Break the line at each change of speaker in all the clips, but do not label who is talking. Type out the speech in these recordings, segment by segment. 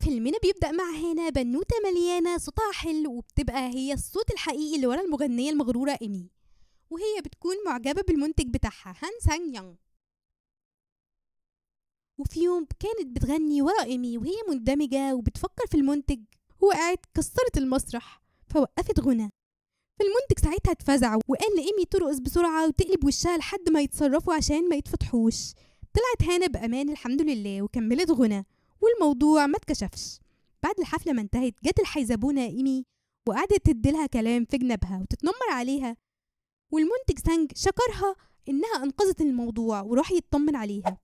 حلمنا بيبدأ مع هنا بنوتة مليانة صوتها حلو، وبتبقى هي الصوت الحقيقي اللي ورا المغنية المغرورة إيمي، وهي بتكون معجبة بالمنتج بتاعها هان سانج يونغ. وفي يوم كانت بتغني ورا إيمي وهي مندمجة وبتفكر في المنتج، وقعت كسرت المسرح فوقفت غنى. فالمنتج ساعتها اتفزع وقال لإيمي ترقص بسرعة وتقلب وشها لحد ما يتصرفوا عشان ما يتفتحوش. طلعت هانا بأمان الحمد لله وكملت غنى، والموضوع ما اتكشفش. بعد الحفلة ما انتهت جت الحيزبونة إيمي وقعدت تديلها كلام في جنبها وتتنمر عليها، والمنتج سانج شكرها إنها أنقذت الموضوع وراح يطمن عليها.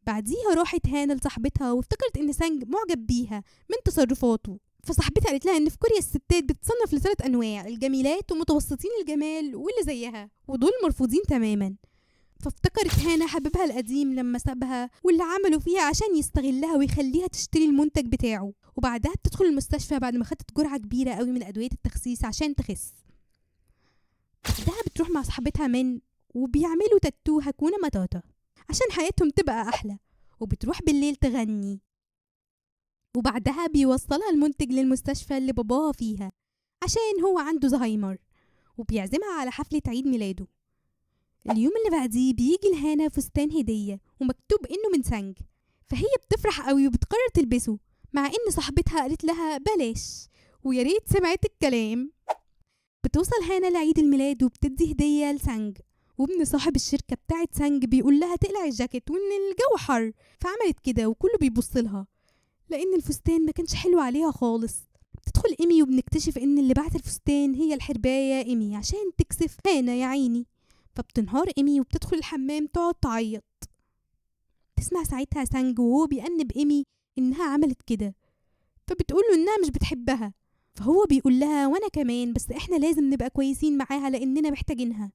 بعديها راحت هانا لصاحبتها وافتكرت إن سانج معجب بيها من تصرفاته، فصاحبتها قالت لها إن في كوريا الستات بتصنف ل3 أنواع: الجميلات ومتوسطين الجمال واللي زيها، ودول مرفوضين تماما. فافتكرت هانا حبيبها القديم لما سابها واللي عمله فيها عشان يستغلها ويخليها تشتري المنتج بتاعه، وبعدها بتدخل المستشفى بعد ما خدت جرعة كبيرة قوي من أدوية التخسيس عشان تخس. بعدها بتروح مع صاحبتها من وبيعملوا تاتو هاكونا ماتاتا عشان حياتهم تبقى أحلى، وبتروح بالليل تغني. وبعدها بيوصلها المنتج للمستشفى اللي باباها فيها عشان هو عنده زهايمر، وبيعزمها على حفلة عيد ميلاده. اليوم اللي بعديه بيجي لهانا فستان هدية ومكتوب إنه من سانج، فهي بتفرح قوي وبتقرر تلبسه، مع إن صاحبتها قالت لها بلاش، ويا ريت سمعت الكلام. بتوصل هانا لعيد الميلاد وبتدي هدية لسانج، وابن صاحب الشركة بتاعت سانج بيقول لها تقلع الجاكيت وإن الجو حر، فعملت كده وكله بيبص لها لأن الفستان ما كانش حلو عليها خالص. بتدخل إيمي وبنكتشف إن اللي بعت الفستان هي الحرباية إيمي عشان تكسف هانا يا عيني. فبتنهار إيمي وبتدخل الحمام تقعد تعيط. تسمع ساعتها سانج وهو بيأنب إيمي إنها عملت كده، فبتقوله إنها مش بتحبها، فهو بيقول لها وأنا كمان، بس إحنا لازم نبقى كويسين معاها لأننا محتاجينها.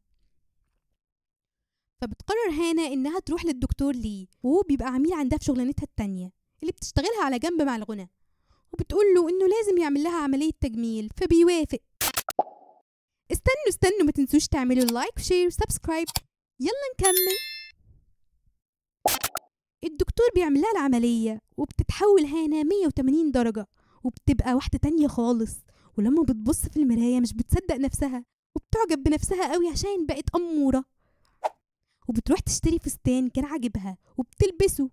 فبتقرر هانا إنها تروح للدكتور لي، وهو بيبقى عميل عندها في شغلانتها التانية اللي بتشتغلها على جنب مع الغنى، وبتقوله إنه لازم يعمل لها عملية تجميل، فبيوافق. استنوا ما تنسوش تعملوا لايك وشير وسبسكرايب. يلا نكمل. الدكتور بيعمل لها العملية وبتتحول هانا 180 درجة وبتبقى واحدة تانية خالص، ولما بتبص في المراية مش بتصدق نفسها وبتعجب بنفسها قوي عشان بقت أمورة. وبتروح تشتري فستان كان عاجبها وبتلبسه،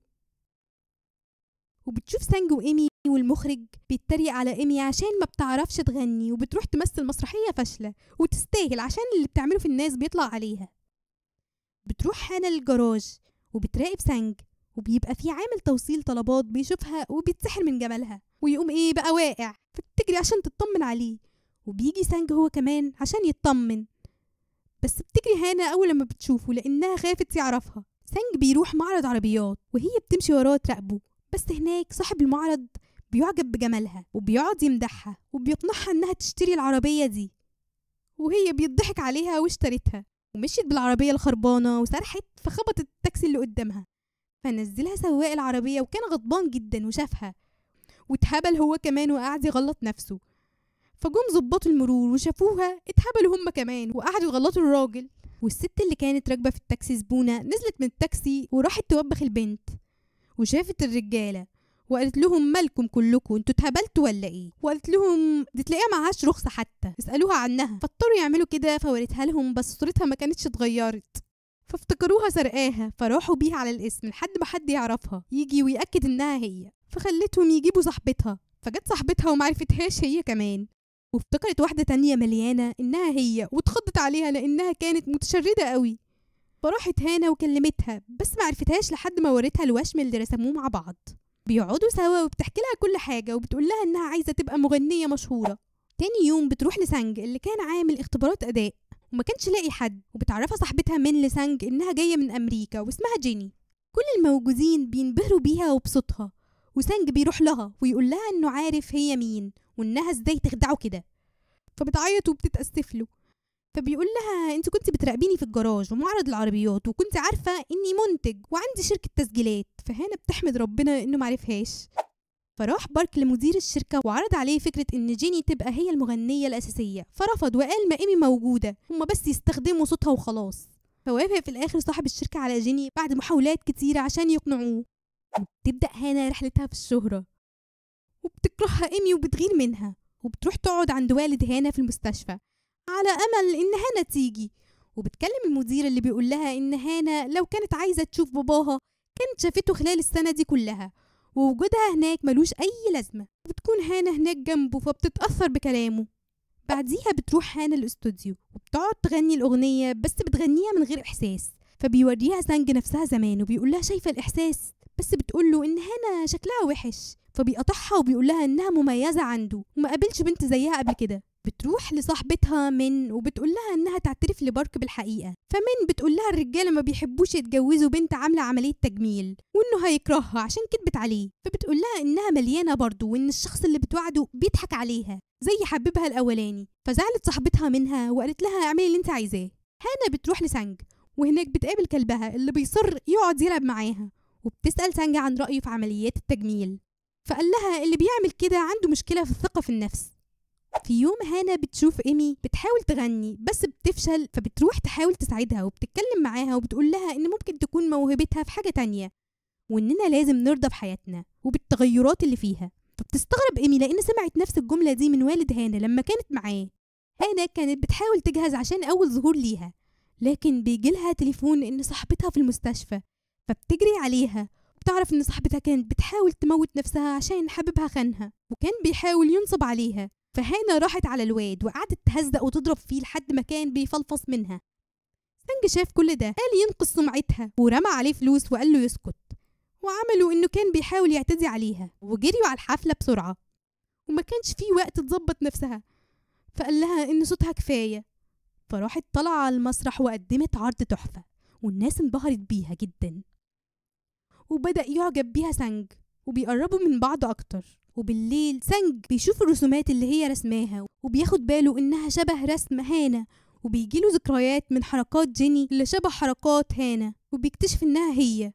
وبتشوف سانج وإيمي والمخرج بيتريق على إيمي عشان ما بتعرفش تغني، وبتروح تمثل مسرحية فاشلة وتستاهل عشان اللي بتعمله في الناس بيطلع عليها. بتروح هانا للجراج وبتراقب سانج، وبيبقى في عامل توصيل طلبات بيشوفها وبيتسحر من جمالها ويقوم ايه بقى واقع، فبتجري عشان تطمن عليه، وبيجي سانج هو كمان عشان يطمن، بس بتجري هانا أول لما بتشوفه لأنها خافت يعرفها. سانج بيروح معرض عربيات وهي بتمشي وراه تراقبه، بس هناك صاحب المعرض بيعجب بجمالها وبيقعد يمدحها وبيقنعها انها تشتري العربية دي، وهي بيضحك عليها واشترتها، ومشيت بالعربية الخربانة وسرحت فخبطت التاكسي اللي قدامها، فنزلها سواق العربية وكان غضبان جدا وشافها واتهبل هو كمان وقعد يغلط نفسه. فجم ظباط المرور وشافوها اتهبلوا هم كمان وقعدوا يغلطوا الراجل. والست اللي كانت راكبة في التاكسي زبونة نزلت من التاكسي وراحت توبخ البنت، وشافت الرجالة وقالت لهم مالكم كلكم انتوا اتهبلتوا ولا ايه؟ وقالت لهم دي تلاقيها معهاش رخصة حتى، اسألوها عنها. فاضطروا يعملوا كده فوريتها لهم، بس صورتها ما كانتش اتغيرت، فافتكروها سرقاها فراحوا بيها على الاسم لحد ما حد يعرفها يجي ويأكد انها هي، فخلتهم يجيبوا صاحبتها. فجت صاحبتها ومعرفتهاش هي كمان، وافتكرت واحدة تانية مليانة انها هي واتخضت عليها لانها كانت متشردة قوي. فراحت هانا وكلمتها بس معرفتهاش لحد ما وريتها الوشم اللي رسموه مع بعض. بيقعدوا سوا وبتحكي لها كل حاجة وبتقول لها انها عايزة تبقى مغنية مشهورة. تاني يوم بتروح لسانج اللي كان عامل اختبارات اداء وما كانش لاقي حد، وبتعرفها صاحبتها من لسانج انها جاية من امريكا واسمها جيني. كل الموجودين بينبهروا بيها وبصوتها، وسانج بيروح لها ويقول لها انه عارف هي مين وانها ازاي تخدعه كده، فبتعيط وبتتأسف له. فبيقول لها انت كنت بتراقبيني في الجراج ومعرض العربيات وكنت عارفة اني منتج وعندي شركة تسجيلات. فهنا بتحمد ربنا انه معرفهاش. فراح بارك لمدير الشركة وعرض عليه فكرة ان جيني تبقى هي المغنية الأساسية، فرفض وقال ما ايمي موجودة، هما بس يستخدموا صوتها وخلاص. فوافق في الآخر صاحب الشركة على جيني بعد محاولات كتيرة عشان يقنعوه. تبدأ هانا رحلتها في الشهرة، وبتكرهها إيمي وبتغير منها، وبتروح تقعد عند والد هانا في المستشفى على أمل إن هانا تيجي. وبتكلم المدير اللي بيقول لها إن هانا لو كانت عايزة تشوف باباها كانت شافته خلال السنة دي كلها، ووجودها هناك ملوش أي لازمة. وبتكون هانا هناك جنبه فبتتأثر بكلامه. بعديها بتروح هانا الاستوديو وبتقعد تغني الأغنية، بس بتغنيها من غير إحساس. فبيوريها سانج نفسها زمان وبيقول لها شايفة الإحساس، بس بتقول له إن هانا شكلها وحش، فبيقطعها وبيقول لها إنها مميزة عنده وما قابلش بنت زيها قبل كده. بتروح لصاحبتها من وبتقول لها إنها تعترف لبارك بالحقيقة. فمن بتقول لها الرجالة ما بيحبوش يتجوزوا بنت عاملة عملية تجميل وإنه هيكرهها عشان كدبت عليه. فبتقول لها إنها مليانة برضه وإن الشخص اللي بتوعده بيضحك عليها زي حبيبها الأولاني. فزعلت صاحبتها منها وقالت لها اعملي اللي انت عايزاه. هانا بتروح لسانج وهناك بتقابل كلبها اللي بيصر يقعد يلعب معاها، وبتسأل سانج عن رأيه في عمليات التجميل. فقال لها اللي بيعمل كده عنده مشكلة في الثقة في النفس. في يوم هانا بتشوف إيمي بتحاول تغني بس بتفشل، فبتروح تحاول تساعدها وبتتكلم معاها وبتقول لها إن ممكن تكون موهبتها في حاجة تانية وإننا لازم نرضى بحياتنا وبالتغيرات اللي فيها. فبتستغرب إيمي لأن سمعت نفس الجملة دي من والد هانا لما كانت معاه. هانا كانت بتحاول تجهز عشان أول ظهور ليها، لكن بيجيلها تليفون إن صاحبتها في المستشفى. فبتجري عليها وبتعرف إن صاحبتها كانت بتحاول تموت نفسها عشان حبيبها خانها وكان بيحاول ينصب عليها. فهانا راحت على الواد وقعدت تهزق وتضرب فيه لحد ما كان بيفلفص منها. سانج شاف كل ده قال ينقذ سمعتها ورمى عليه فلوس وقال له يسكت، وعملوا إنه كان بيحاول يعتدي عليها وجريوا على الحفلة بسرعة وما كانش فيه وقت تظبط نفسها. فقال لها إن صوتها كفاية. فراحت طلع على المسرح وقدمت عرض تحفة والناس انبهرت بيها جدا، وبدأ يعجب بيها سانج وبيقربوا من بعض أكتر. وبالليل سانج بيشوف الرسومات اللي هي رسماها وبياخد باله إنها شبه رسم هانا، وبيجيله ذكريات من حركات جيني اللي شبه حركات هانا وبيكتشف إنها هي.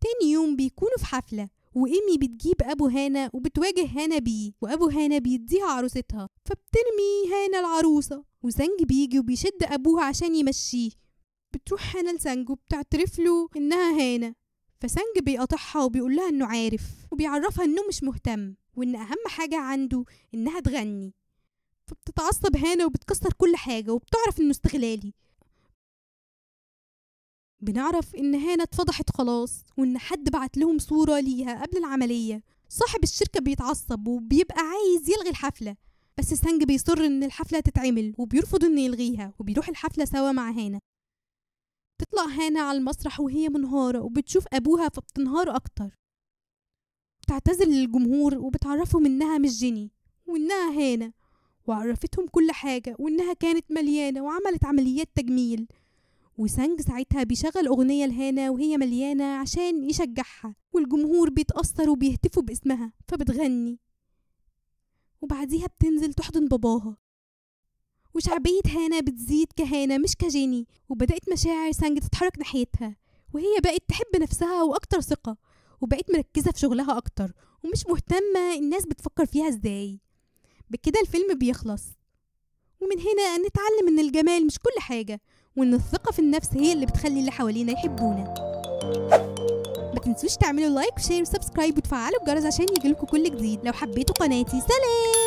تاني يوم بيكونوا في حفلة وإيمي بتجيب أبو هانا وبتواجه هانا بيه، وأبو هانا بيديها عروستها فبترمي هانا العروسة وسانج بيجي وبيشد أبوها عشان يمشيه. بتروح هانا لسانج وبتعترف له إنها هانا، فسانج بيقاطعها وبيقول لها إنه عارف وبيعرفها إنه مش مهتم وإن أهم حاجة عنده إنها تغني. فبتتعصب هانا وبتكسر كل حاجة وبتعرف إنه استغلالي. بنعرف إن هانا اتفضحت خلاص وإن حد بعت لهم صورة ليها قبل العملية. صاحب الشركة بيتعصب وبيبقى عايز يلغي الحفلة، بس سانج بيصر إن الحفلة تتعمل وبيرفض إنه يلغيها وبيروح الحفلة سوا مع هانا. تطلع هانا على المسرح وهي منهارة وبتشوف أبوها فبتنهار أكتر. بتعتذر للجمهور وبتعرفهم إنها مش جيني وإنها هانا، وعرفتهم كل حاجة وإنها كانت مليانة وعملت عمليات تجميل. وسانج ساعتها بيشغل أغنية لهانا وهي مليانة عشان يشجعها، والجمهور بيتأثر وبيهتفوا باسمها فبتغني. وبعديها بتنزل تحضن باباها، وشعبية هانا بتزيد كهانا مش كجيني، وبدأت مشاعر سانج تتحرك ناحيتها وهي بقت تحب نفسها وأكتر ثقة، وبقت مركزة في شغلها أكتر ومش مهتمة الناس بتفكر فيها ازاي. بكده الفيلم بيخلص، ومن هنا نتعلم إن الجمال مش كل حاجة وإن الثقة في النفس هي اللي بتخلي اللي حوالينا يحبونا. ما تنسوش تعملوا لايك وشير وسبسكرايب وتفعلوا الجرس عشان يجيلكوا كل جديد. لو حبيتوا قناتي سلام.